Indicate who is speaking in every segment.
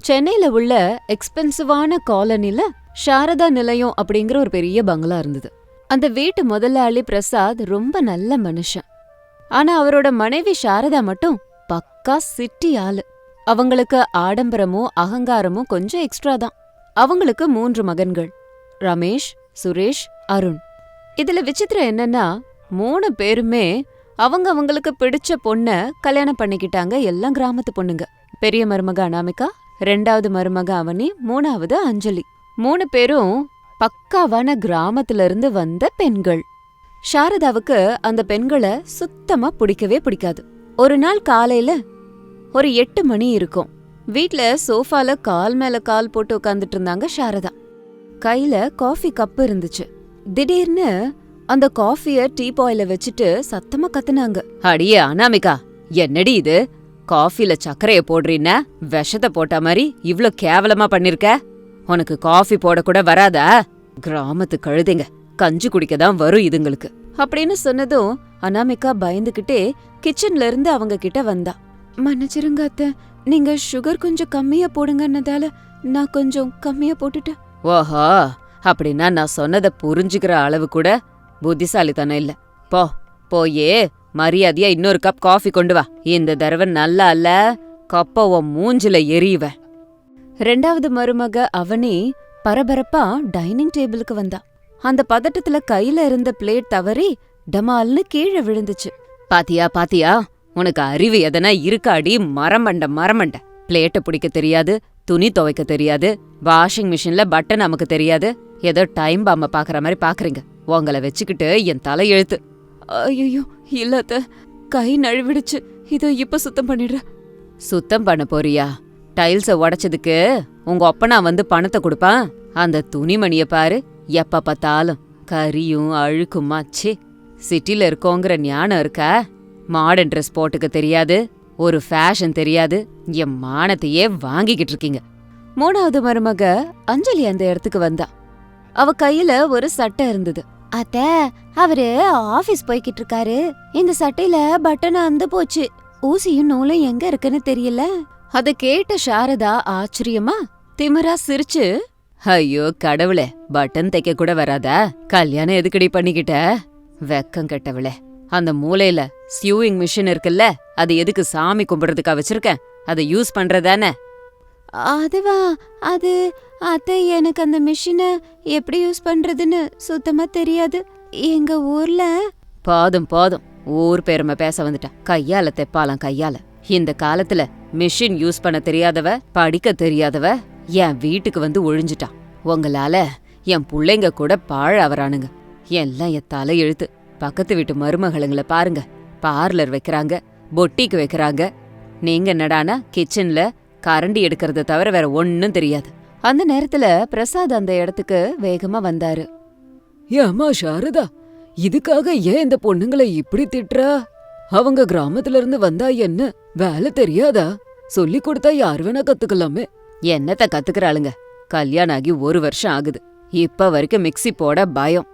Speaker 1: சென்னையில உள்ள எக்ஸ்பென்சிவான காலனில சாரதா நிலையம் அப்படிங்கிற ஒரு பெரிய பங்களா இருந்தது. அந்த வீட்டு முதலாளி பிரசாத் ரொம்ப நல்ல மனுஷன். ஆனா அவரோட மனைவி சாரதா மட்டும் பக்கா சிட்டி ஆளு. அவங்களுக்கு ஆடம்பரமும் அகங்காரமும் கொஞ்சம் எக்ஸ்ட்ரா தான். அவங்களுக்கு 3 மகன்கள், ரமேஷ், சுரேஷ், அருண். இதுல விசித்திரம் என்னன்னா 3 பேருமே அவங்களுக்கு பிடிச்ச பொண்ண கல்யாணம் பண்ணிக்கிட்டாங்க. எல்லாம் கிராமத்து பொண்ணுங்க. பெரிய மருமக அனாமிகா, 2வது மருமக அவனி, 3வது அஞ்சலி. 3 பேரும் பக்காவான கிராமத்துல இருந்து வந்த பெண்கள். சாரதாவுக்கு அந்த பெண்களை சுத்தமா பிடிக்கவே பிடிக்காது. ஒரு நாள் காலையில ஒரு 8 மணி இருக்கும். வீட்ல சோஃபால கால் மேல கால் போட்டு உட்காந்துட்டு இருந்தாங்க சாரதா. கையில காஃபி கப் இருந்துச்சு. திடீர்னு அந்த காஃபிய டீபாயில வச்சுட்டு சத்தமா கத்துனாங்க. அடியே அனாமிகா, என்னடி இது? காஃபில சர்க்கரைய போடுறீன்னா விஷத்தை போட்ட மாதிரி இவ்ளோ கேவலமா பண்ணிருக்க. உனக்கு காஃபி போட கூட வராதா? கிராமத்து கழுதைங்க கஞ்சி குடிக்கதான் வரும் இதுங்களுக்கு அப்படின்னு சொன்னதும் அனாமிகா பயந்துகிட்டே கிச்சன்ல இருந்து அவங்க கிட்ட வந்தா. மன்னிச்சிருங்க அத்தை, நீங்க சுகர் கொஞ்சம் கம்மியா போடுங்கன்னதால நான் கொஞ்சம் கம்மியா போட்டுட்டேன். ஓஹோ, அப்படின்னா நான் சொன்னதை புரிஞ்சுக்கிற அளவு கூட புத்திசாலித்தனம் இல்ல. போயே மரியாதையா இன்னொரு கப் காஃபி கொண்டு வா. இந்த தடவை நல்லா இல்ல, கப்ப உன் மூஞ்சில எறிவ. 2வது மருமக அவனி பரபரப்பா டைனிங் டேபிளுக்கு வந்தா. அந்த பதட்டத்துல கையில இருந்த பிளேட் தவறி டமால்னு கீழே விழுந்துச்சு. பாத்தியா, உனக்கு அறிவு எதனா இருக்காடி? மரமண்ட பிளேட்ட பிடிக்க தெரியாது, துணி துவைக்க தெரியாது, வாஷிங் மிஷின்ல பட்டன் நமக்கு தெரியாது. ஏதோ டைம் பாம்ப பாக்குற மாதிரி பாக்குறீங்க. உங்களை வச்சுக்கிட்டு என் தலை எழுத்து. ஐயோ இல்லத்த, கை நழுவிடுச்சு. இதோ இப்ப சுத்தம் பண்ணிடுற. சுத்தம் பண்ண போறியா? டைல்ஸ உடைச்சதுக்கு உங்க அப்பனா வந்து பணத்தை கொடுப்பான். அந்த துணிமணிய பாரு, எப்ப பார்த்தாலும் கரியும் அழுக்குமாச்சே. சிட்டில இருக்கோங்கிற ஞானம் இருக்கா? மாடர்ன் ட்ரெஸ் போட்டுக்க தெரியாது, ஒரு ஃபேஷன் தெரியாது. என் மானத்தையே வாங்கிக்கிட்டு இருக்கீங்க. 3வது மருமக அஞ்சலி அந்த இடத்துக்கு வந்தா. அவ கையில ஒரு சட்டை இருந்தது. அத்த, அவரு ஆபீஸ் போய்கிட்டு இருக்காரு. இந்த சட்டையில பட்டன் அந்து போச்சு. ஊசியும் நூலும் எங்க இருக்குன்னு தெரியல. அத கேட்ட சாரதா ஆச்சரியமா திமிரா சிரிச்சு, ஐயோ கடவுளே, பட்டன் தைக்க கூட வராதா? கல்யாணம் எதுக்கடி பண்ணிக்கிட்ட? வெக்கம் கெட்டவளே. அந்த மூலையில சியூயிங் மிஷின் இருக்குல்ல, அது எதுக்கு? சாமி கும்பிடுறதுக்கா வச்சிருக்கேன். அதை யூஸ் பண்றதானே? அதுவா, அது அத்தை, எனக்கு அந்த மிஷினை எப்படி யூஸ் பண்றதுன்னு சுத்தமா தெரியாது. எங்க ஊர்ல போதும் ஊர் பெருமை பேச வந்துட்டா. கையால தெப்பாலாம் கையால. இந்த காலத்துல மிஷின் யூஸ் பண்ண தெரியாதவ, படிக்க தெரியாதவ என் வீட்டுக்கு வந்து ஒழிஞ்சிட்டான். உங்களால என் புள்ளைங்க கூட பாழாவறானுங்க. எல்லாம் என் தலை எழுத்து. பக்கத்து வீட்டு மருமகளுங்களை பாருங்க, பார்லர் வைக்கிறாங்க, பொட்டிக்கு வைக்கிறாங்க. நீங்க என்னடானா கிச்சன்ல கரண்டி எடுக்கிறத தவிர வேற ஒன்னும் தெரியாது. அந்த நேரத்துல பிரசாத் அந்த இடத்துக்கு வேகமா வந்தாரு. ஏமா சாரதா, இதுக்காக ஏன் இந்த பொண்ணுங்களை இப்படி திட்டுறா? அவங்க கிராமத்துல இருந்து வந்தா என்ன, வேலை தெரியாதா? சொல்லி கொடுத்தா யார் வேணா கத்துக்கலாமே. என்னத்த கத்துக்கிறாளுங்க? கல்யாணம் ஆகி 1 வருஷம் ஆகுது. இப்ப வரைக்கும் மிக்ஸி போட பயம்,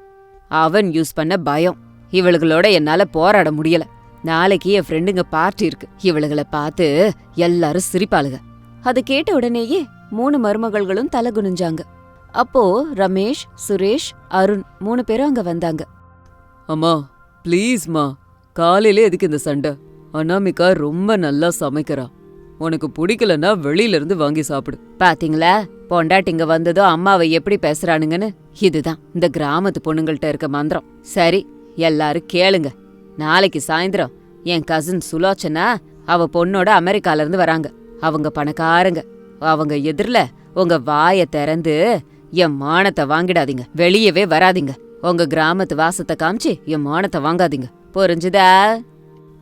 Speaker 1: அவன் யூஸ் பண்ண பயம். இவளுகளோட என்னால போராட முடியல. நாளைக்கு என் ஃப்ரெண்டுங்க பார்ட்டி இருக்கு. இவளுகளை பார்த்து எல்லாரும் சிரிப்பாளுங்க. அது கேட்ட உடனேயே 3 மருமகள்களும் தலை குனிஞ்சாங்க. அப்போ ரமேஷ், சுரேஷ், அருண் 3 பேரும் அங்க வந்தாங்க. அம்மா ப்ளீஸ்மா, காலையில எதுக்கு இந்த சண்டை? அனாமிகா ரொம்ப நல்லா சமைக்கிறா. உனக்கு பிடிக்கலன்னா வெளியில இருந்து வாங்கி சாப்பிடு. பாத்தீங்களா, பொண்டாட்டிங்க வந்ததும் அம்மாவை எப்படி பேசுறானுங்கன்னு? இதுதான் இந்த கிராமத்து பொண்ணுங்கள்ட்ட இருக்க மந்திரம். சரி, எல்லாரும் கேளுங்க. நாளைக்கு சாயந்தரம் என் கசின் சுலோச்சனா அவ பொண்ணோட அமெரிக்கால இருந்து வராங்க. அவங்க பணக்காரங்க. அவங்க எதிரில உங்க வாய திறந்து என் மானத்தை வாங்கிடாதீங்க. வெளியவே வராதீங்க. உங்க கிராமத்து வாசத்தை காமிச்சு என் மானத்தை வாங்காதீங்க. புரிஞ்சுதா?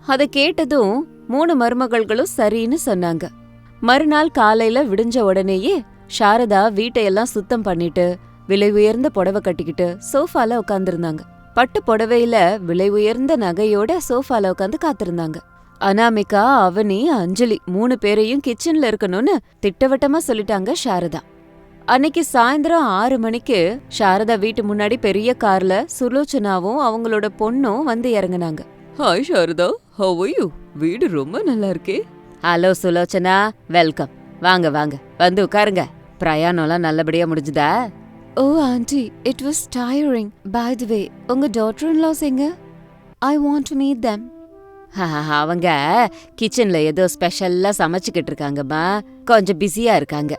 Speaker 1: அத கேட்டதும் 3 மருமகள்களும் சரின்னு சொன்னாங்க. மறுநாள் காலையில விடிஞ்ச உடனேயே சாரதா வீட்டையெல்லாம் சுத்தம் பண்ணிட்டு விலை உயர்ந்த புடவை கட்டிக்கிட்டு சோஃபால உட்காந்துருந்தாங்க. பட்டு புடவையில விலை உயர்ந்த நகையோட சோஃபால உட்காந்து காத்திருந்தாங்க. அனாமிகா, அவனி, அஞ்சலி 3 பேரையும் கிச்சன்ல இருக்கணும்னு திட்டவட்டமா சொல்லிட்டாங்க சாரதா. அன்னைக்கு சாயந்தரம் 6 மணிக்கு சாரதா வீட்டு முன்னாடி பெரிய கார்ல சுலோச்சனாவும் அவங்களோட பொண்ணும் வந்து இறங்குனாங்க. Hi Sharada, how are you? வீடு ரொம்ப நல்லா இருக்கே. Hello Sulochana, welcome. வாங்க வாங்க வந்து உட்காருங்க. பிரயாணம்லாம் நல்லபடியா முடிஞ்சுதா? Oh aunty, it was tiring. By the way, உங்க டாட்டர் இன் லாஸ் எங்க? I want to meet them. அவங்க கிச்சன்ல ஏதோ ஸ்பெஷல்லா சமைச்சுக்கிட்டு இருக்காங்கம்மா. கொஞ்சம் பிஸியா இருக்காங்க.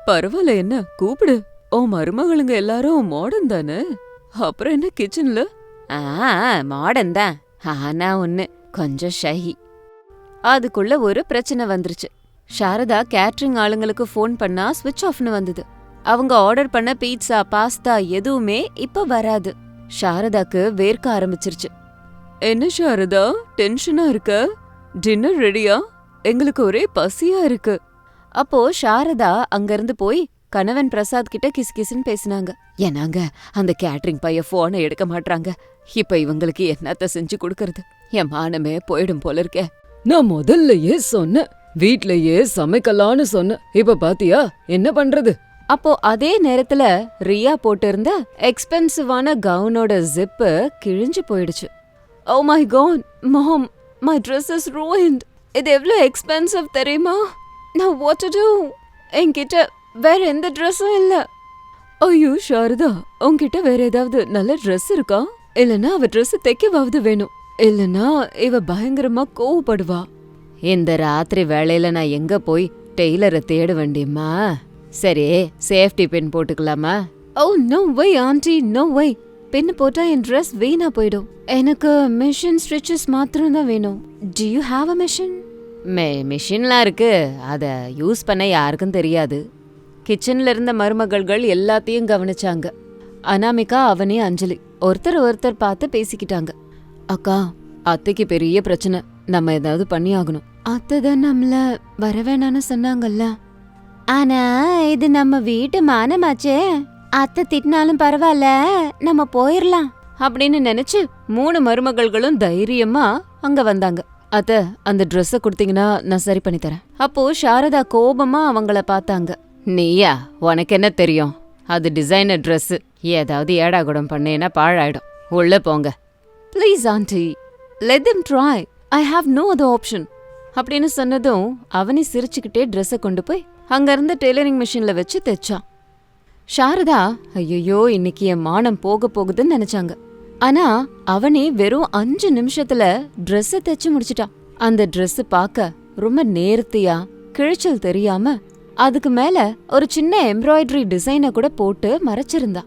Speaker 1: பரவாயில்ல, என்ன கூப்பிடு. ஓ மருமகளுங்க எல்லாரும் மாடர்ன் தானே, அப்புறம் என்ன கிச்சன்ல? மாடர்ன் தான், ஆனா ஒண்ணு கொஞ்சம் ஷை. அதுக்குள்ள ஒரு பிரச்சனை வந்துருச்சு. சாரதா கேட்டரிங் ஆளுங்களுக்கு ஃபோன் பண்ணா ஸ்விட்ச் ஆஃப்னு வந்தது. அவங்க ஆர்டர் பண்ண பீட்சா, பாஸ்தா எதுவுமே இப்ப வராது. சாரதாக்கு வேர்க்க ஆரம்பிச்சிருச்சு. என்ன சாரதா, டென்ஷனா இருக்க? டின்னர் ரெடியா? எங்களுக்கு ஒரே பசியா இருக்கு. அப்போ சாரதா அங்கிருந்து போய் கணவன் பிரசாத் கிட்ட கிசுகிசுன்னு பேசினாங்க. ஏனாங்க, அந்த கேட்டரிங் பைய போனை எடுக்க மாட்டாங்க. இப்ப இவங்களுக்கு என்னத்த செஞ்சு கொடுக்கறது? என் மானமே போயிடும் போல இருக்கே. நான் முதல்லயே சொன்னேன், வீட்லயே சமைக்கலான்னு சொன்ன. இப்ப பாத்தியா என்ன பண்றது? அப்போ அதே நேரத்துல ரியா போட்டிருந்த எக்ஸ்பென்சிவான கவுனோட ஜிப்பு கிழிஞ்சு போயிடுச்சு. Oh my god mom, my dress is ruined. இது எவ்வளவு எக்ஸ்பென்சிவ் தெரியுமா? நான் வாட் டு டு? என்கிட்ட வேற எந்த ட்ரெஸ்ஸும் இல்ல. ஐயோ சாரதா, உன்கிட்ட வேற ஏதாவது நல்ல ட்ரெஸ் இருக்கா? இல்லனா அவ ட்ரெஸ் தைக்கவாவது வேணும், இல்லனா இவ பயங்கரமா கோவப்படுவா. இந்த ராத்திரி வேளையில நான் எங்க போய் டெய்லரை தேட வேண்டியம்மா? சரி, சேஃப்டி பின் போட்டுக்கலாமா? Oh no way aunty, no way. Pin போட்டா என் ட்ரெஸ் வீணா போயிடும். எனக்கு மிஷின் ஸ்டிச்சஸ் மாத்திரம் தான் வேணும். To you have a machine? மிஷின்லாம் இருக்கு, அத யூஸ் பண்ண யாருக்கும் தெரியாது. கிச்சன்ல இருந்த மருமகள்கள் எல்லாத்தையும் கவனிச்சாங்க. அனாமிகா, அவனே, அஞ்சலி ஒருத்தர் பார்த்து பேசிக்கிட்டாங்க. அக்கா, அத்தைக்கு பெரிய பிரச்சனை, நம்ம ஏதாவது பண்ணி ஆகணும். அத்தை தான் நம்மள வரவேணான்னு சொன்னாங்கல்ல. ஆனா இது நம்ம வீட்டு மானமாச்சே, அத்தை திட்டினாலும் பரவாயில்ல, நம்ம போயிரலாம் அப்படின்னு நினைச்சு 3 மருமகள்களும் தைரியமா அங்க வந்தாங்க. அத்த, அந்த ட்ரெஸ்ஸ கொடுத்தீங்கன்னா நான் சரி பண்ணி தரேன். அப்போ சாரதா கோபமா அவங்கள பார்த்தாங்க. நீயா, உனக்கு என்ன தெரியும்? அது டிசைனர் ட்ரெஸ், ஏதாவது ஏடாகுடம் பண்ணேன்னா பாழாயிடும். உள்ள போங்க. Please aunty, let them try. I have no other option. அப்படின்னு சொன்னதும் அவனி சிரிச்சுக்கிட்டே ட்ரெஸ்ஸை கொண்டு போய் அங்க இருந்த டெய்லரிங் மிஷின்ல வச்சு தைச்சான். சாரதா, ஐயோ இன்னைக்கு என் மானம் போக போகுதுன்னு நினைச்சாங்க. ஆனா அவனே வெறும் 5 நிமிஷத்துல ட்ரெஸ்ஸை தைச்சு முடிச்சிட்டான். அந்த ட்ரெஸ் பார்க்க ரொம்ப நேர்த்தியா, கிழிச்சல் தெரியாம, அதுக்கு மேல ஒரு சின்ன எம்ப்ராய்டரி டிசைனை கூட போட்டு மறைச்சிருந்தா.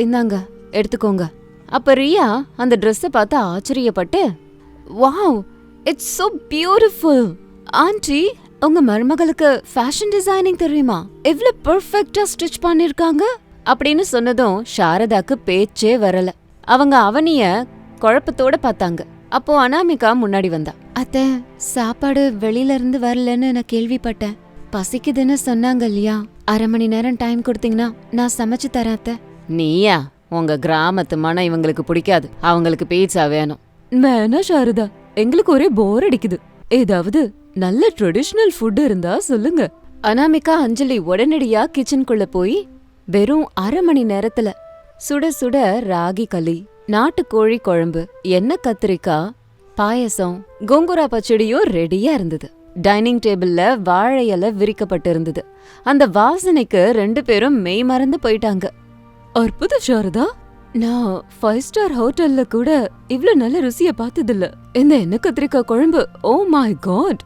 Speaker 1: இந்தாங்க எடுத்துக்கோங்க. அப்ப ரியா அந்த ட்ரெஸ்ஸை பார்த்து ஆச்சரியப்பட்டு, wow, it's so beautiful. Aunty, உங்க மருமகளுக்கு ஃபேஷன் டிசைனிங் தெரியுமா? எவ்வளவு பெர்ஃபெக்ட்டா ஸ்டிச் பண்ணிருக்காங்க அப்படின்னு சொன்னதும் சாரதாக்கு பேச்சே வரல. அவங்க அவனிய குழப்பத்தோட பார்த்தாங்க. அப்போ அனாமிகா முன்னாடி வந்தா. அத்தை, சாப்பாடு வெளியில இருந்து வரலன்னு நான் கேள்விப்பட்டேன். பசிக்குதுன்னு சொன்னாங்க இல்லையா? 1/2 மணி நேரம் டைம் கொடுத்தீங்கன்னா நான் சமைச்சு தரேன் அத்தை. நீயா? உங்க கிராமத்து மனம் இவங்களுக்கு பிடிக்காது, அவங்களுக்கு பீட்சா வேணும். வேணா சாரதா, எங்களுக்கு ஒரே போர் அடிக்குது. ஏதாவது நல்ல ட்ரெடிஷனல் ஃபுட் இருந்தா சொல்லுங்க. அனாமிகா, அஞ்சலி உடனடியா கிச்சனுக்குள்ள போய் வெறும் 1/2 மணி நேரத்துல சுட சுட ராகி களி, நாட்டுக்கோழி குழம்பு, எண்ணெய் கத்திரிக்காய் பாயசம், கோங்குரா பச்சடியும் ரெடியா இருந்தது. டைனிங் டேபிள்ல வாழை இலை விரிக்கப்பட்டு இருந்தது. அந்த வாசனைக்கு 2 பேரும் மெய் மறந்து போயிட்டாங்க. அற்புத சாரதா, நான் 5 ஸ்டார் ஹோட்டல்ல கூட இவ்ளோ நல்ல ருசிய பார்த்ததில்ல. இந்த எண்ணெய் கத்திரிக்காய் குழம்பு, oh my god.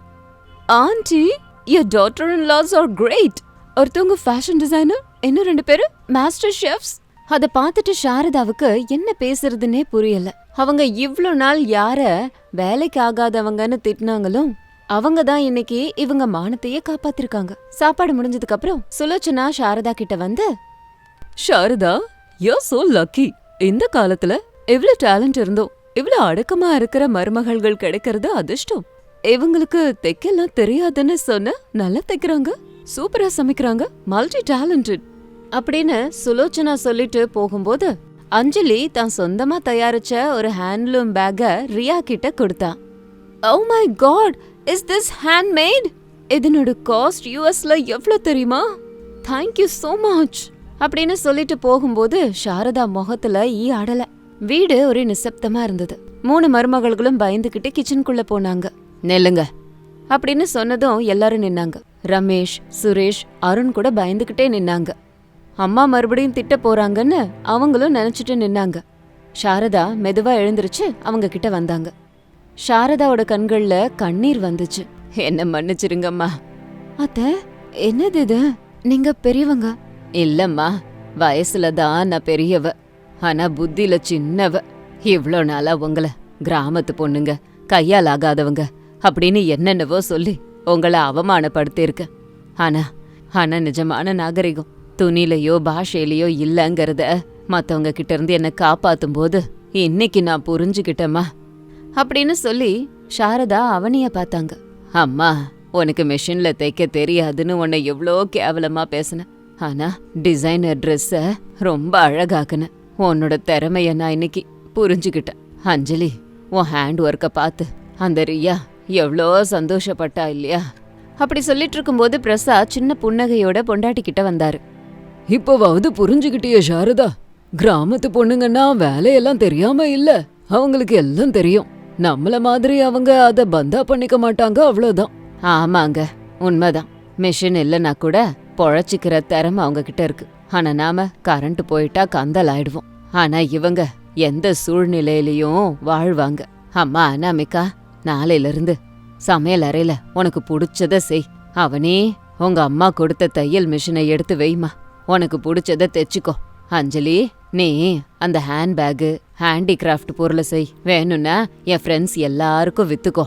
Speaker 1: Aunty, your daughter-in-laws are great. ஒருத்தவங்க ஃபேஷன் டிசைனர், இன்னும் 2 பேரு மாஸ்டர் ஷெஃப்ஸ். அத பார்த்துட்டு சாரதாவுக்கு என்ன பேசுறதுன்னே புரியல. அவங்க இவ்ளோ நாள் யார வேலைக்கு ஆகாதவங்கன்னு திட்டினாங்களோ அவங்க தான் இன்னைக்கு இவங்க மானத்தையே காப்பாத்திருக்காங்க. சாப்பாடு முடிஞ்சதுக்கு அப்புறம் சுலோச்சனா சாரதா கிட்ட வந்து, சாரதா, you're so lucky. இந்த காலத்துல எவ்வளவு டேலண்ட் இருந்தோம், இவ்ளோ அடக்கமா இருக்கிற மருமகள்கள் கிடைக்கிறது அதிர்ஷ்டம். இவங்களுக்கு தைக்கலாம் தெரியாதுன்னு சொன்ன, நல்லா தைக்கிறாங்க, சூப்பரா சமைக்கிறாங்க, மல்டி டேலண்டட் அப்படின்னு சுலோச்சனா சொல்லிட்டு போகும்போது அஞ்சலி தான் சொந்தமா தயாரிச்ச ஒரு ஹேண்ட்லூம் பேக்க ரியா கிட்ட கொடுத்தா. Oh my god, is this handmade? இதனோட காஸ்ட் யூஎஸ்ல எவ்வளவு தெரியுமா? Thank you so much அப்படின்னு சொல்லிட்டு போகும்போது சாரதா முகத்துல ஈ அடல. வீடு ஒரு நிசப்தமா இருந்தது. 3 மருமகள்களும் பயந்துகிட்டு கிச்சனுக்குள்ள போனாங்க. நெல்லுங்க, அப்படின்னு சொன்னதும் எல்லாரும் நின்னாங்க. ரமேஷ், சுரேஷ், அருண் கூட பயந்துகிட்டே நின்னாங்க. அம்மா மறுபடியும் திட்ட போறாங்கன்னு அவங்களும் நினைச்சிட்டு நின்னாங்க. சாரதா மெதுவா எழுந்திருச்சு அவங்க கிட்ட வந்தாங்க. சாரதாவோட கண்கள்ல கண்ணீர் வந்துச்சு. என்ன மன்னிச்சிருங்கம்மா. அத்த, என்னது இது? நீங்க பெரியவங்க. இல்லம்மா, வயசுல தான் நான் பெரியவ, ஆனா புத்தியில சின்னவ. இவ்ளோ நாளா உங்கள கிராமத்து பொண்ணுங்க, கையால் ஆகாதவங்க அப்படின்னு என்னென்னவோ சொல்லி உங்களை அவமானப்படுத்தியிருக்க. ஆனா நிஜமான நாகரிகம் துணிலையோ பாஷையிலையோ இல்லங்கறத மத்தவங்க கிட்ட இருந்து என்ன காப்பாத்தும் போது இன்னைக்கு நான் புரிஞ்சுக்கிட்டேம்மா அப்படின்னு சொல்லி சாரதா அவனிய பார்த்தாங்க. அம்மா, உனக்கு மெஷின்ல தைக்க தெரியாதுன்னு உன்னை எவ்வளோ கேவலமா பேசின. ஆனா டிசைனர் ட்ரெஸ்ஸ ரொம்ப அழகாக்குன. உன்னோட திறமைய நான் இன்னைக்கு புரிஞ்சுக்கிட்டேன். அஞ்சலி, உன் ஹேண்ட் ஒர்க்கை பார்த்து அந்த ரியா எவ்வளோ சந்தோஷப்பட்டா இல்லையா? அப்படி சொல்லிட்டு இருக்கும்போது பிரசாத் சின்ன புன்னகையோட பொண்டாட்டி கிட்ட வந்தாரு. இப்போவாவது புரிஞ்சுக்கிட்டிய சாரதா? கிராமத்து பொண்ணுங்கன்னா வேலையெல்லாம் தெரியாம இல்ல, அவங்களுக்கு எல்லாம் தெரியும். நம்மள மாதிரி அவங்க அத பந்தா பண்ணிக்க மாட்டாங்க, அவ்வளவுதான். ஆமாங்க, உண்மைதான். மிஷின் இல்லைன்னா கூட பொழைச்சிக்கிற திறமை அவங்க கிட்ட இருக்கு. ஆனா நாம கரண்ட் போயிட்டா கந்தல் ஆயிடுவோம். ஆனா இவங்க எந்த சூழ்நிலையிலயும் வாழ்வாங்க. அம்மா அனாமிகா, நாளையில இருந்து சமையல் அறையில உனக்கு பிடிச்சத செய். அவனே உங்க அம்மா கொடுத்த தையல் மிஷினை எடுத்து வைமா, உனக்கு பிடிச்சத தைச்சிக்கோ. அஞ்சலி, நீ அந்த ஹேண்ட்பேகு ஹேண்டிகிராஃப்ட் பொருளை செய். வேணும்னா என் ஃப்ரெண்ட்ஸ் எல்லாருக்கும் வித்துக்கோ.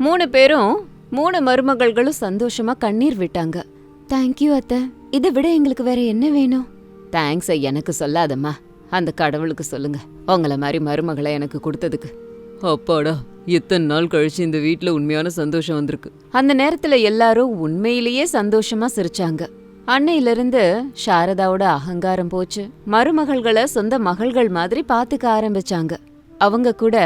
Speaker 1: 3 பேரும் 3 மருமகள்களும் சந்தோஷமா கண்ணீர் விட்டாங்க. தேங்க்யூ அத்தை, இதை விட எங்களுக்கு வேற என்ன வேணும்? தேங்க்ஸை எனக்கு சொல்லாதம்மா, அந்த கடவுளுக்கு சொல்லுங்க, உங்கள மாதிரி மருமகளை எனக்கு கொடுத்ததுக்கு. அப்பாடா, இத்தனை நாள் கழிச்சு இந்த வீட்டுல உண்மையான சந்தோஷம் வந்திருக்கு. அந்த நேரத்துல எல்லாரும் உண்மையிலேயே சந்தோஷமா சிரிச்சாங்க. அன்னையிலிருந்து சாரதாவோட அகங்காரம் போச்சு. மருமகள்களை சொந்த மகள்கள் மாதிரி பாத்துக்க ஆரம்பிச்சாங்க. அவங்க கூட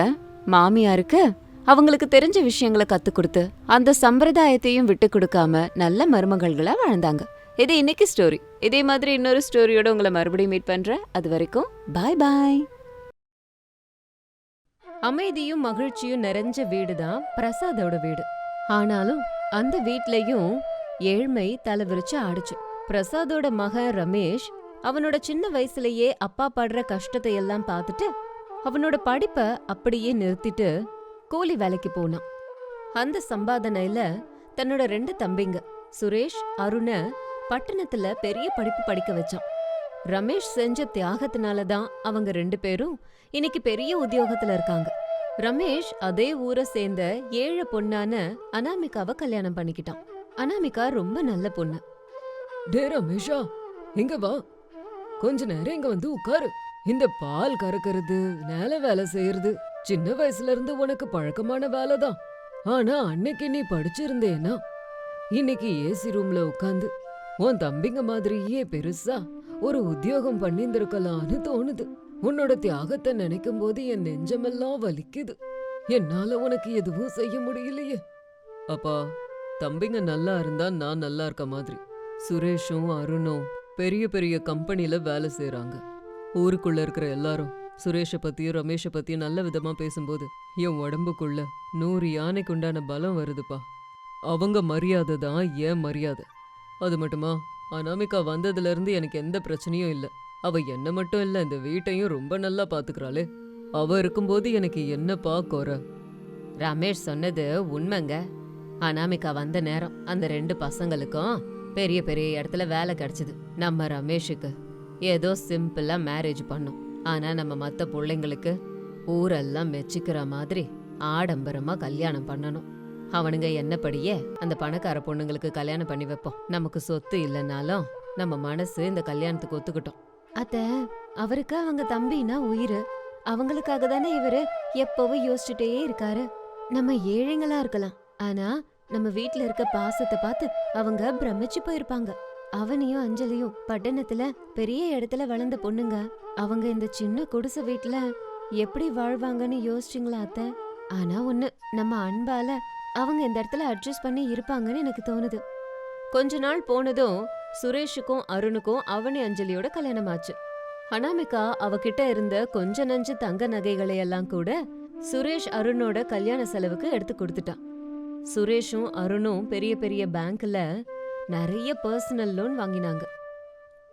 Speaker 1: மாமியாருக்கு அவங்களுக்கு தெரிஞ்ச விஷயங்களை கத்து கொடுத்து அந்த சம்பிரதாயத்தையும் விட்டு கொடுக்காம நல்ல மருமகள்களா வாழ்ந்தாங்க. இது இன்னைக்கு ஸ்டோரி. இதே மாதிரி இன்னொரு ஸ்டோரியோட உங்களை மறுபடியும் மீட் பண்றேன். அது வரைக்கும் பாய் பாய். அமைதியும் மகிழ்ச்சியும் நிறைஞ்ச வீடுதான் பிரசாதோட வீடு. ஆனாலும் அந்த வீட்லயும் ஏழ்மை தலைவிரிச்சு ஆடுச்சு. பிரசாதோட மகன் ரமேஷ் அவனோட சின்ன வயசுலயே அப்பா படுற கஷ்டத்தை எல்லாம் பார்த்துட்டு அவனோட படிப்பை அப்படியே நிறுத்திட்டு கூலி வேலைக்கு போனான். அந்த சம்பாதனையில தன்னோட 2 தம்பிங்க சுரேஷ், அருண பட்டணத்துல பெரிய படிப்பு படிக்க வச்சான். ரமேஷ் செஞ்ச தியாகத்தினாலதான் அவங்க 2 பேரும் இன்னைக்கு பெரிய உத்தியோகத்துல இருக்காங்க. ரமேஷ் அதே ஊரை சேர்ந்த ஏழை பொண்ணான அனாமிகாவை கல்யாணம் பண்ணிக்கிட்டான். அனாமிகா ரொம்ப நல்ல பொண்ணு. டே ரமேஷா, இங்க வா, கொஞ்ச நேரம் இங்க வந்து உட்காரு. இந்த பால் கறக்கிறது, நில வேலை செய்யறது சின்ன வயசுல இருந்து உனக்கு பழக்கமான வேலைதான். ஆனா அன்னைக்கு நீ படிச்சிருந்தேனா இன்னைக்கு ஏசி ரூம்ல உட்காந்து உன் தம்பிங்க மாதிரியே பெருசா ஒரு உத்தியோகம் பண்ணிந்திருக்கலான்னு தோணுது. உன்னோட தியாகத்தை நினைக்கும் போது என் நெஞ்சமெல்லாம் வலிக்குது. என்னால உனக்கு எதுவும் செய்ய முடியலையே. அப்பா, தம்பிங்க நல்லா இருந்தா நான் நல்லா இருக்க மாதிரி. சுரேஷும் அருணும் பெரிய பெரிய கம்பெனில வேலை செய்யறாங்க. ஊருக்குள்ள இருக்கிற எல்லாரும் சுரேஷை பத்தியும் ரமேஷை பத்தியும் நல்ல விதமா பேசும்போது என் உடம்புக்குள்ள 100 யானைக்கு உண்டான பலம் வருதுப்பா. அவங்க மரியாதை தான் ஏன் மரியாதை. அது மட்டுமா, அனாமிகா வந்ததுல இருந்து எனக்கு எந்த பிரச்சனையும் இல்லை. அவ என்ன மட்டும் இல்ல, இந்த வீட்டையும் ரொம்ப நல்லா பாத்துக்கிறாளே. அவ இருக்கும்போது எனக்கு என்னப்பா குறை? ரமேஷ் சொன்னது உண்மைங்க. அனாமிகா வந்த நேரம் அந்த 2 பசங்களுக்கும் பெரிய பெரிய இடத்துல வேலை கிடைச்சது. நம்ம ரமேஷுக்கு ஏதோ சிம்பிளா மேரேஜ் பண்ணோம். ஆனா நம்ம மத்த பிள்ளைங்களுக்கு ஊரெல்லாம் மெச்சிக்கிற மாதிரி ஆடம்பரமா கல்யாணம் பண்ணணும். அவனுங்க என்னப்படியே அந்த பணக்கார பொண்ணுங்களுக்கு கல்யாணம் பண்ணி வைப்போம். நமக்கு சொத்து இல்லைன்னாலும் நம்ம மனசு இந்த கல்யாணத்துக்கு ஒத்துக்கிட்டோம். அத்த, அவருக்கு அவங்க தம்பினா உயிர். அவங்களுக்காக தானே இவரு எப்பவும் யோசிச்சுட்டே இருக்காரு. நம்ம ஏழைங்களா இருக்கலாம், ஆனா நம்ம வீட்ல இருக்க பாசத்தை பார்த்து அவங்க பிரமிச்சு போயிருப்பாங்க. அவனையும் அஞ்சலியும் பட்டணத்துல பெரிய இடத்துல வளர்ந்த பொண்ணுங்க. அவங்க இந்த சின்ன குடிசை வீட்ல எப்படி வாழ்வாங்கன்னு யோசிச்சிங்களா அத்த? ஆனா ஒண்ணு, நம்ம அன்பால அவங்க இந்த இடத்துல அட்ஜஸ்ட் பண்ணி இருப்பாங்கன்னு எனக்கு தோணுது. கொஞ்ச நாள் போனதும் சுரேஷுக்கும் அருணுக்கும் அவனி அஞ்சலியோட கல்யாணம் ஆச்சு. அனாமிகா அவகிட்ட இருந்த கொஞ்ச நஞ்சு தங்க நகைகளை எல்லாம் கூட சுரேஷ் அருணோட கல்யாண செலவுக்கு எடுத்து கொடுத்துட்டான். சுரேஷும் அருணும் பெரிய பெரிய பேங்க்ல நிறைய பர்சனல் லோன் வாங்கினாங்க.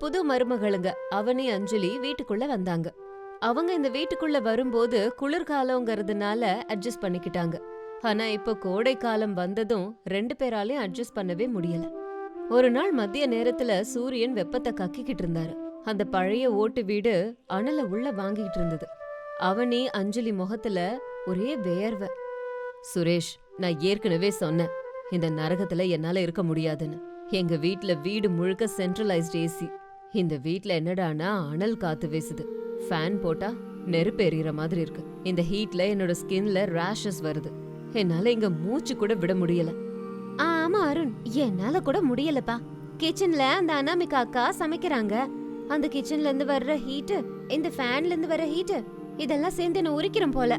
Speaker 1: புது மருமகளுங்க அவனி அஞ்சலி வீட்டுக்குள்ள வந்தாங்க. அவங்க இந்த வீட்டுக்குள்ள வரும்போது குளிர்காலங்கிறதுனால அட்ஜஸ்ட் பண்ணிக்கிட்டாங்க. ஆனா இப்ப கோடை காலம் வந்ததும் 2 பேராலையும் அட்ஜஸ்ட் பண்ணவே முடியல. ஒரு நாள் மதிய நேரத்துல சூரியன் வெப்பத்தை கக்கிக்கிட்டு இருந்தாரு. அந்த பழைய ஓட்டு வீடு அனல உள்ள வாங்கிட்டு இருந்தது. அவனி அஞ்சலி முகத்துல ஒரே வேர்வை. சுரேஷ், நான் ஏற்கனவே சொன்னேன், இந்த நரகத்துல என்னால இருக்க முடியாதுன்னு. எங்க வீட்ல வீடு முழுக்க சென்ட்ரலைஸ்ட் ஏசி. இந்த வீட்ல என்னடானா அனல் காத்து வீசுது. ஃபேன் போட்டா நெருப்பு எறிகிற மாதிரி இருக்கு. இந்த ஹீட்ல என்னோட ஸ்கின்ல ரேஷஸ் வருது. என்னால இங்க மூச்சு கூட விட முடியல. ஆமா அருண், என்னால கூட முடியலப்பா. கிச்சன்ல அந்த அனாமிகா அக்கா சமைக்கிறாங்க. அந்த கிச்சன்ல இருந்து வர்ற ஹீட், இந்த ஃபேன்ல இருந்து வர்ற ஹீட், இதெல்லாம் சேர்ந்து என்ன உரிக்கிறோம் போல.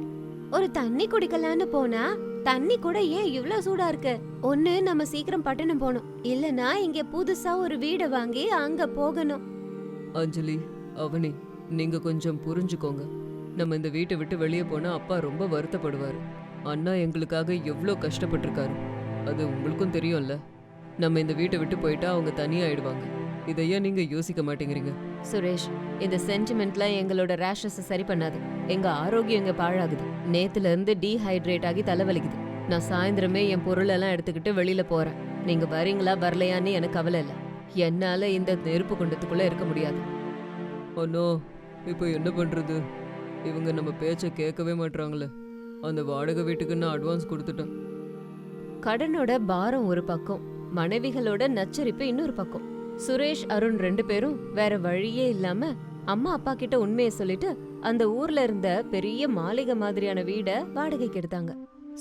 Speaker 1: ஒரு தண்ணி குடிக்கலான்னு போனா தண்ணி கூட ஏன் இவ்ளோ சூடா இருக்கு? ஒண்ணு நம்ம சீக்கிரம் பட்டணம் போகணும், இல்லனா இங்க புதுசா ஒரு வீட வாங்கி அங்க போகணும்.
Speaker 2: அஞ்சலி, அவனி, நீங்க கொஞ்சம் புரிஞ்சுக்கோங்க. நம்ம இந்த வீட்டை விட்டு வெளியே போனா அப்பா ரொம்ப வருத்தப்படுவாரு. அண்ணா எங்களுக்காக எவ்வளோ கஷ்டப்பட்டிருக்காரு, அது உங்களுக்கும் தெரியும்ல. நம்ம இந்த வீட்டை விட்டு போயிட்டா அவங்க தனியாயிடுவாங்க. இதையா நீங்க யோசிக்க மாட்டேங்கிறீங்க?
Speaker 1: சுரேஷ், இந்த சென்டிமெண்ட்ல எங்களோட ரேஷஸ் சரி பண்ணாது. எங்க ஆரோக்கியம் எங்க பாழாகுது. நேத்துல இருந்து டீஹைட்ரேட் ஆகி தலைவலிக்குது. நான் சாயந்தரமே என் பொருளெல்லாம் எடுத்துக்கிட்டு வெளியில போறேன். நீங்க வரீங்களா வரலையான்னு எனக்கு கவலை இல்லை. என்னால இந்த நெருப்பு குண்டத்துக்குள்ள இருக்க முடியாது.
Speaker 2: அண்ணா, இப்போ என்ன பண்றது? இவங்க நம்ம பேச்சை கேட்கவே மாட்டாங்களே. அந்த வாடகை வீட்டுக்கு நான் அட்வான்ஸ் கொடுத்துட்டேன்.
Speaker 1: கடனோட பாரம் ஒரு பக்கம், மனைவிகளோட நச்சரிப்பு இன்னொரு பக்கம். சுரேஷ், அருண் 2 பேரும் வேற வழியே இல்லாம அம்மா அப்பா கிட்ட உண்மையை சொல்லிட்டு அந்த ஊர்ல இருந்த பெரிய மாளிகை மாதிரியான வீட வாடகைக்கு எடுத்தாங்க.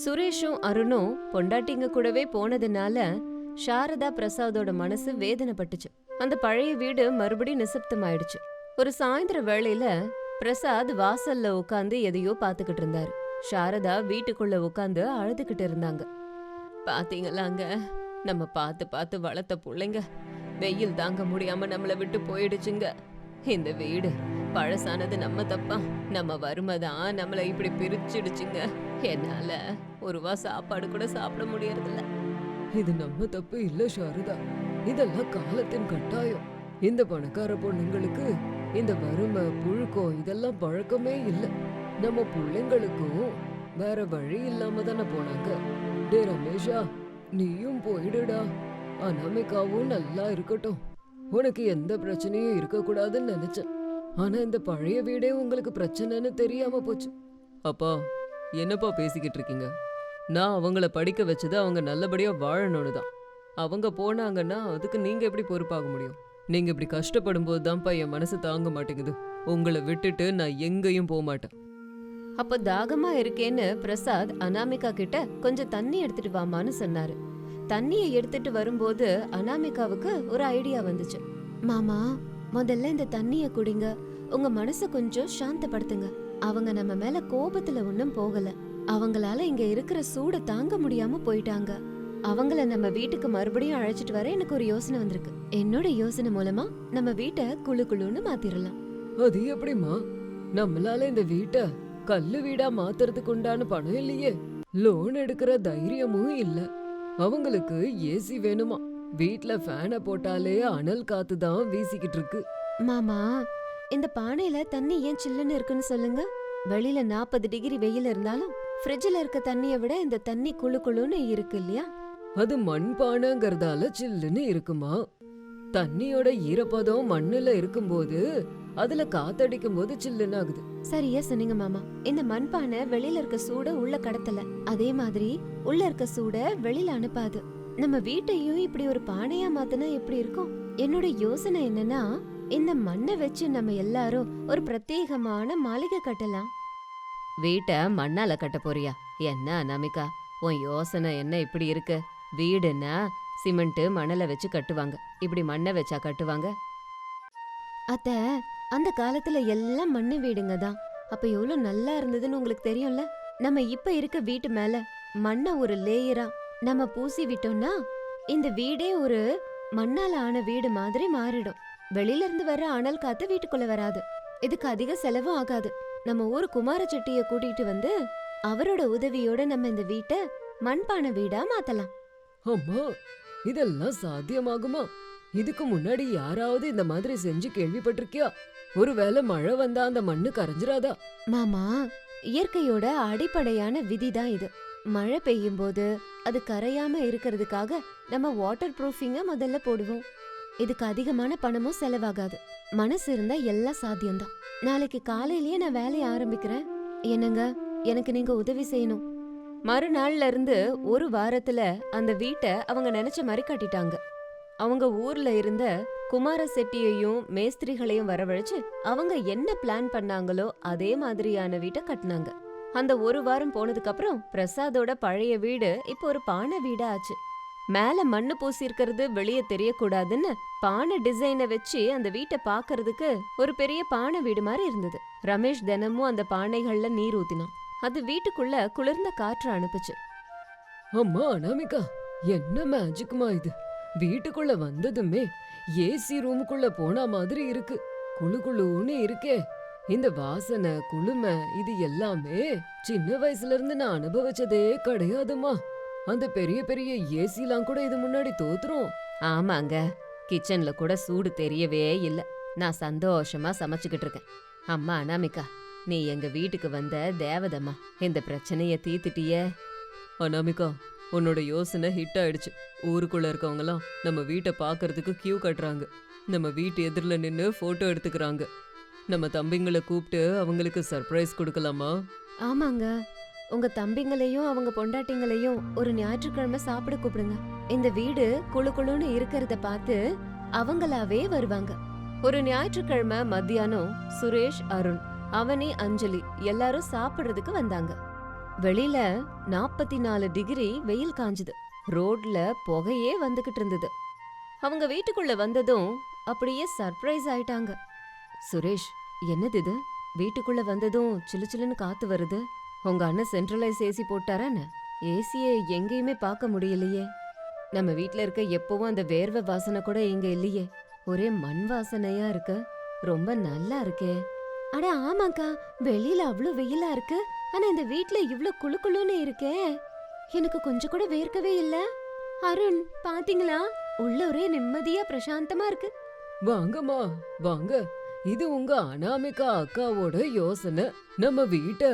Speaker 1: சுரேஷும் அருணும் பொண்டாட்டிங்க கூடவே போனதுனால சாரதா பிரசாதோட மனசு வேதனைப்பட்டுச்சு. அந்த பழைய வீடு மறுபடியும் நிசப்தமாயிடுச்சு. ஒரு சாயந்தர வேளையில பிரசாத் வாசல்ல உட்காந்து எதையோ பாத்துக்கிட்டு இருந்தாரு. சாரதா வீட்டுக்குள்ள உட்காந்து அழுதுகிட்டு இருந்தாங்க. பாத்தீங்களாங்க, நம்ம பார்த்து பார்த்து வளர்த்த பிள்ளைங்க வெயில் தாங்க முடியாம நம்மள விட்டு போயிடுச்சுங்க. இந்த வீடு பழசானது நம்ம தப்பா? நம்ம வறுமைதான் நம்மள இப்படி பிரிச்சிடுச்சுங்க. என்னால ஒருவா சாப்பாடு கூட சாப்பிட முடியறதில்ல.
Speaker 2: இது நம்ம தப்பு இல்ல சாரதா, இதெல்லாம் காலத்தின் கட்டாயம். இந்த பணக்கார பொண்ணுங்களுக்கு இந்த வறுமை புழுக்கம் இதெல்லாம் பழக்கமே இல்ல. நம்ம பிள்ளைங்களுக்கும் வேற வழி இல்லாம தானே போனாங்க. டே ரமேஷா, நீயும் போயிடுடா. அனாமிகாவும் நல்லா இருக்கட்டும். உனக்கு எந்த பிரச்சனையும் இருக்க கூடாதுன்னு நினைச்சேன். ஆனா இந்த பழைய வீடே உங்களுக்கு பிரச்சனைன்னு தெரியாம போச்சு. அப்பா, என்னப்பா பேசிக்கிட்டு இருக்கீங்க? நான் அவங்கள படிக்க வச்சது அவங்க நல்லபடியா வாழணும்னு தான். அவங்க போனாங்கன்னா அதுக்கு நீங்க எப்படி பொறுப்பாக முடியும்? நீங்க இப்படி கஷ்டப்படும் போது தான்ப்பா என் மனசு தாங்க மாட்டேங்குது. உங்களை விட்டுட்டு நான் எங்கேயும் போக மாட்டேன்.
Speaker 1: அப்ப தாகமா இருக்கேன்னு பிரசாத் அனாமிகா கிட்ட கொஞ்சம் தண்ணி எடுத்துட்டு வாமான்னு சொன்னாரு. தண்ணியை எடுத்துட்டு வரும்போது அனாமிகாவுக்கு ஒரு ஐடியா வந்துச்சு. மாமா, முதல்ல இந்த தண்ணிய குடிங்க. உங்க மனச கொஞ்சம் சாந்தப்படுத்துங்க. அவங்க நம்ம மேல கோபத்துல ஒண்ணும் போகல. அவங்களால இங்க இருக்கிற சூட தாங்க முடியாம போயிட்டாங்க. அவங்கள நம்ம வீட்டுக்கு மறுபடியும் அழைச்சிட்டு வர எனக்கு ஒரு யோசனை வந்திருக்கு. என்னோட யோசனை மூலமா நம்ம வீட்டை குளு குளுன்னு மாத்திரலாம்.
Speaker 2: அது எப்படிமா? நம்மளால இந்த வீட்டை கல்லு வீடா மாத்துறதுக்கு உண்டான பணம் இல்லையே. லோன் எடுக்கிற தைரியமும் இல்ல. அவங்களுக்கு ஏசி வேணுமா? வீட்ல ஃபேனை போட்டாலே அனல் காத்து தான் வீசிக்கிட்டு இருக்கு.
Speaker 1: மாமா, இந்த பானையில தண்ணி ஏன் சில்லுன்னு இருக்குன்னு சொல்லுங்க. வெளியில 40 டிகிரி வெயில் இருந்தாலும் ஃப்ரிட்ஜ்ல இருக்க தண்ணியை விட இந்த தண்ணி குளு குளுன்னு இருக்கு இல்லையா?
Speaker 2: அது மண் பானைங்கிறதால சில்லுன்னு இருக்குமா? தண்ணியோட ஈரப்பதம் மண்ணுல இருக்கும்போது அதுல காத்தடிக்கும் போது சில்லுன்னு ஆகுது.
Speaker 1: சரியா சொன்னீங்க மாமா. இந்த மண்பானை வெளியில இருக்க சூட உள்ள கடத்தல, அதே மாதிரி உள்ள இருக்க சூட வெளியில அனுப்பாது. நம்ம வீட்டையும் இப்படி ஒரு பானையா மாத்தினா எப்படி இருக்கும்? என்னோட யோசனை என்னன்னா, இந்த மண்ணை வச்சு நம்ம எல்லாரும் ஒரு பிரத்யேகமான மாளிகை கட்டலாம். வீட்டை மண்ணால கட்ட போறியா? என்ன அனாமிகா, உன் யோசனை என்ன இப்படி இருக்கு? வீடுன்னா சிமெண்ட் மணலை வச்சு கட்டுவாங்க, இப்படி மண்ணை வச்சா கட்டுவாங்க? அத்த, அந்த காலத்துல எல்லாம் மண்ணு வீடுங்க தான். அப்ப எவ்வளவு நல்லா இருந்ததுன்னு உங்களுக்கு தெரியும்ல. நம்ம இப்ப இருக்க வீட்டு மேல மண்ணை ஒரு லேயரா நம்ம பூசி விட்டோம்னா இந்த வீடே ஒரு மண்ணால ஆன வீடு மாதிரி மாறிடும். வெளியில இருந்து வர்ற அனல் காத்து வீட்டுக்குள்ள வராது. இதுக்கு அதிக செலவும் ஆகாது. நம்ம ஊர் குமார செட்டிய கூட்டிட்டு வந்து அவரோட உதவியோட நம்ம இந்த வீட்டை மண்பானை வீடா மாத்தலாம்.
Speaker 2: அம்மா, இதெல்லாம் சாத்தியமாகுமா? இதுக்கு முன்னாடி யாராவது இந்த மாதிரி செஞ்சு கேள்விப்பட்டிருக்கியா? ஒருவேளை மழை வந்தா அந்த மண்ணு கரைஞ்சிராதா?
Speaker 1: மாமா, இயற்கையோட அடிப்படையான விதிதான் இது. மழை பெய்யும் போது அது கரையாம இருக்கிறதுக்காக நம்ம வாட்டர் ப்ரூஃபிங்க முதல்ல போடுவோம். இதுக்கு அதிகமான பணமும் செலவாகாது. மனசு இருந்தா எல்லாம் சாத்தியம்தான். நாளைக்கு காலையிலேயே நான் வேலையை ஆரம்பிக்கிறேன். என்னங்க, எனக்கு நீங்க உதவி செய்யணும். மறுநாள்ல இருந்து ஒரு வாரத்துல அந்த வீட்டை அவங்க நினைச்ச மாதிரி கட்டிட்டாங்க. அவங்க ஊர்ல இருந்த குமார செட்டியையும் மேஸ்திரிகளையும் வரவழைச்சு அவங்க என்ன பிளான் பண்ணாங்களோ அதே மாதிரியான வீட்டை கட்டினாங்க. அந்த ஒரு வாரம் போனதுக்கு அப்புறம் பிரசாதோட பழைய வீடு இப்போ ஒரு பானை வீடா ஆச்சு. மேல மண்ணு பூசி இருக்கிறது வெளியே தெரியக்கூடாதுன்னு பானை டிசைனை வச்சு அந்த வீட்டை பாக்குறதுக்கு ஒரு பெரிய பானை வீடு மாதிரி இருந்தது. ரமேஷ் தினமும் அந்த பானைகள்ல நீர் ஊத்தினான். அது வீட்டுக்குள்ள குளிர்ந்த காற்று அனுப்புச்சு.
Speaker 2: அம்மா அனாமிகா, என்ன மேஜிக்குமா இது! வீட்டுக்குள்ள வந்ததுமே ஏசி ரூமுக்குள்ள போன மாதிரி இருக்கு. குளு குளுன்னு இருக்கே. இந்த வாசனை, குளுமை இது எல்லாமே சின்ன வயசுல இருந்து நான் அனுபவிச்சதே கிடையாதுமா. அந்த பெரிய பெரிய ஏசிலாம் கூட இது முன்னாடி தோத்துரும்.
Speaker 1: ஆமாங்க, கிச்சன்ல கூட சூடு தெரியவே இல்ல. நான் சந்தோஷமா சமைச்சுக்கிட்டு இருக்கேன். அம்மா அனாமிகா, நீ எங்க வீட்டுக்கு வந்த தேவதம்மா. இந்த பிரச்சனைய தீத்துட்டியே.
Speaker 2: அனாமிகா, உன்னோட யோசனை ஹிட் ஆயிடுச்சு. ஊருக்குள்ள இருக்கவங்கலாம் நம்ம வீட்டை பாக்குறதுக்கு கியூ கட்டுறாங்க. நம்ம வீட்டு எதிரில் நின்னு போட்டோ எடுத்துக்கிறாங்க. நம்ம தம்பிங்களை கூப்பிட்டு அவங்களுக்கு சர்ப்ரைஸ் கொடுக்கலாமா?
Speaker 1: ஆமாங்க, உங்க தம்பிங்களையும் அவங்க பொண்டாட்டிங்களையும் ஒரு ஞாயிற்றுக்கிழமை சாப்பிட கூப்பிடுங்க. இந்த வீடு குளு குளுன்னு இருக்கிறத பார்த்து அவங்களாவே வருவாங்க. ஒரு ஞாயிற்றுக்கிழமை மத்தியானம் சுரேஷ், அருண், அவனி, அஞ்சலி எல்லாரும் சாப்பிடுறதுக்கு வந்தாங்க. வெளியில 44 டிகிரி வெயில் காஞ்சுது. ரோட்ல புகையே வந்துகிட்டு இருந்தது. அவங்க வீட்டுக்குள்ள வந்ததும் அப்படியே சர்ப்ரைஸ் ஆயிட்டாங்க. சுரேஷ், என்னது இது? வீட்டுக்குள்ள வந்ததும் சிலு சிலுன்னு காத்து வருது. உங்க அண்ணன் சென்ட்ரலைஸ் ஏசி போட்டாரான்னு? ஏசியை எங்கேயுமே பார்க்க முடியலையே. நம்ம வீட்ல இருக்க எப்பவும் அந்த வேர்வை வாசனை கூட இங்க இல்லையே. ஒரே மண் வாசனையா இருக்கு. ரொம்ப நல்லா இருக்கே. அட ஆமாக்கா, வெளியில அவ்வளவு வெயிலா இருக்கு. ஆனா இந்த வீட்ல இவ்ளோ குளு குளுன்னு இருக்கே. எனக்கு கொஞ்சம் கூட வேர்க்கவே இல்ல. அருண், பாத்தீங்களா? உள்ள ஒரே நிம்மதியா பிரசாந்தமா இருக்கு.
Speaker 2: வாங்கம்மா வாங்க. இது உங்க அனாமிகா அக்காவோட யோசனை. நம்ம வீட்டை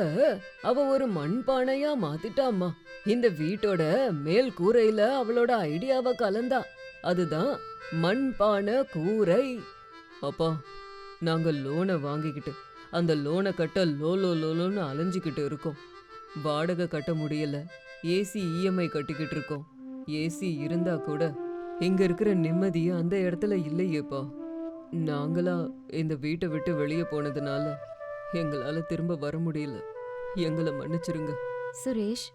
Speaker 2: அவ ஒரு மண்பானையா மாத்திட்டாம்மா. இந்த வீட்டோட மேல் கூரையில அவளோட ஐடியாவை கலந்தா. அதுதான் மண்பானை கூரை. அப்பா, நாங்க லோனை வாங்கிக்கிட்டு அந்த லோனை கட்ட லோலோன்னு அலைஞ்சிக்கிட்டு இருக்கோம். வாடகை கட்ட முடியல. ஏசி இஎம்ஐ கட்டிக்கிட்டு இருக்கோம். ஏசி இருந்தா கூட இங்க இருக்கிற நிம்மதி அந்த இடத்துல இல்லையேப்பா. நாங்களா இந்த வீட்டை விட்டு வெளியே போனதுனால எங்களால திரும்ப வர முடியல. எங்களை மன்னிச்சிருங்க.
Speaker 1: சுரேஷ்,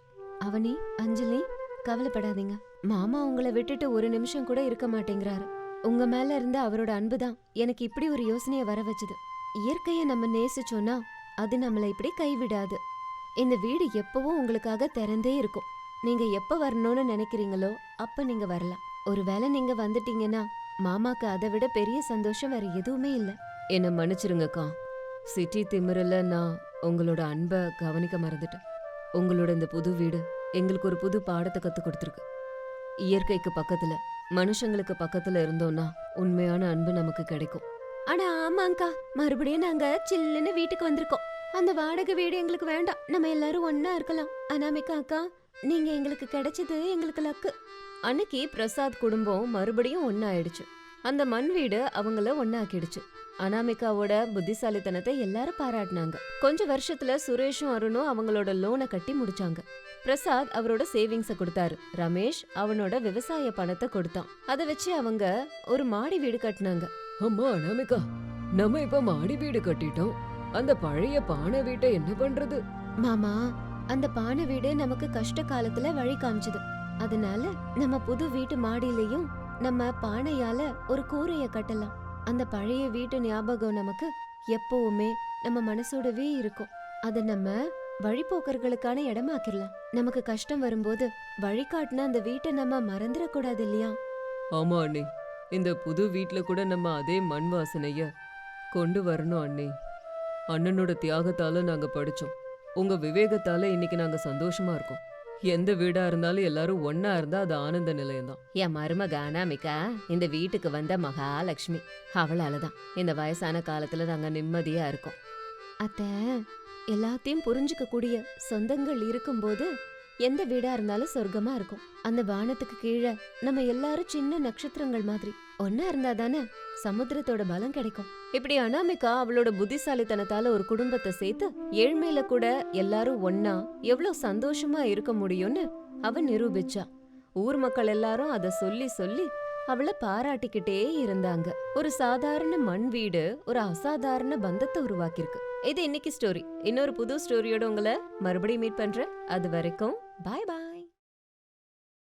Speaker 1: அவனி, அஞ்சலி, கவலைப்படாதீங்க. மாமா உங்களை விட்டுட்டு ஒரு நிமிஷம் கூட இருக்க மாட்டேங்கிறாரு. உங்க மேல இருந்த அவரோட அன்புதான் எனக்கு இப்படி ஒரு யோசனைய வர வச்சுது. இயற்கைய நம்ம நேசிச்சோன்னா அது நம்மள இப்படி கைவிடாது. இந்த வீடு எப்பவும் உங்களுக்காக திறந்தே இருக்கும். நீங்க எப்ப வரணும்னு நினைக்கிறீங்களோ அப்ப நீங்க வரலாம். ஒருவேளை நீங்க வந்துட்டீங்கன்னா மாமாக்கு அதை விட பெரிய சந்தோஷம் வேற எதுவுமே இல்ல. என்ன மன்னிச்சிருங்கக்கா. சிட்டி திமிரல நான் உங்களோட அன்பை கவனிக்க மறந்துட்டேன். உங்களோட இந்த புது வீடு எங்களுக்கு ஒரு புது பாடத்தை கத்து கொடுத்துருக்கு. இயற்கைக்கு பக்கத்துல, மனுஷங்களுக்கு பக்கத்துல இருந்தோம்னா உண்மையான அன்பு நமக்கு கிடைக்கும். ஆனா ஆமாங்கா, மறுபடியும் நாங்க சில்லுன்னு வீட்டுக்கு வந்திருக்கோம். அந்த வாடகை வீடு எங்களுக்கு வேண்டாம். நம்ம எல்லாரும் ஒன்னா இருக்கலாம். அனாமிகா அக்கா, நீங்க எங்களுக்கு கிடைச்சது எங்களுக்கு லக்கு. அன்னைக்கு பிரசாத் குடும்பம் மறுபடியும் ஒன்னாயிடுச்சு. அந்த மண் வீடு அவங்கள ஒன்னாக்கிடுச்சு. அனாமிகாவோட புத்திசாலித்தனத்தை எல்லாரும் பாராட்டினாங்க. கொஞ்ச வருஷத்துல சுரேஷும் அருணும் அவங்களோட லோனை கட்டி முடிச்சாங்க. பிரசாத் அவரோட சேவிங்ஸ கொடுத்தாரு. ரமேஷ் அவனோட விவசாய பணத்தை கொடுத்தான். அதை வச்சு அவங்க ஒரு மாடி வீடு கட்டினாங்க.
Speaker 2: அம்மா அனாமிகா, நம்ம இப்ப மாடி வீடு கட்டிட்டோம். அந்த பழைய பானை வீட்டை என்ன பண்றது?
Speaker 1: மாமா, அந்த பானை வீடு நமக்கு கஷ்ட காலத்துல வழி காமிச்சது. அதனால நம்ம புது வீட்டு மாடியிலயும் நம்ம பானையால ஒரு கூரைய கட்டலாம். அந்த பழைய வீட்டு ஞாபகம் நமக்கு எப்பவுமே நம்ம மனசோடவே இருக்கும். அத நம்ம வழிபோக்கர்களுக்கான இடமாக்கிடலாம். நமக்கு கஷ்டம் வரும்போது வழிகாட்டின அந்த வீட்டை நம்ம மறந்துடக்கூடாது இல்லையா?
Speaker 2: ஆமா அண்ணே, இந்த புது வீட்ல கூட நம்ம அதே மண் வாசனைய கொண்டு வரணும் அண்ணே. அண்ணனோட தியாகத்தால நாங்க படிச்சோம். உங்க விவேகத்தால இன்னைக்கு நாங்க சந்தோஷமா இருக்கோம். எந்த வீடா இருந்தாலும் எல்லாரும் ஒண்ணா இருந்தா அது ஆனந்த நிலையம்தான்.
Speaker 1: என் மருமக அனாமிகா இந்த வீட்டுக்கு வந்த மகாலட்சுமி. அவளாலதான் இந்த வயசான காலத்துல நாங்க நிம்மதியா இருக்கோம். அத்தை, எல்லாத்தையும் புரிஞ்சுக்க கூடிய சொந்தங்கள் இருக்கும்போது எந்த வீடா இருந்தாலும் சொர்க்கமா இருக்கும். அந்த வானத்துக்கு கீழே நம்ம எல்லாரும் சின்ன நட்சத்திரங்கள் மாதிரி ஒன்னா இருந்தா தானே சமுத்திரத்தோட பலம் கிடைக்கும். இப்படி அனாமிகா அவளோட புத்திசாலித்தனத்தால ஒரு குடும்பத்தை சேர்த்து ஏழ்மையில கூட எல்லாரும் ஒன்னா எவ்வளவு சந்தோஷமா இருக்க முடியும்னு அவ நிரூபிச்சா. ஊர் மக்கள் எல்லாரும் அத சொல்லி சொல்லி அவளை பாராட்டிக்கிட்டே இருந்தாங்க. ஒரு சாதாரண மண் வீடு ஒரு அசாதாரண பந்தத்தை உருவாக்கிருக்கு. இது இன்னைக்கு ஸ்டோரி. இன்னொரு புது ஸ்டோரியோட உங்களை மறுபடியும் மீட் பண்றேன். அது வரைக்கும் பாய் பாய்.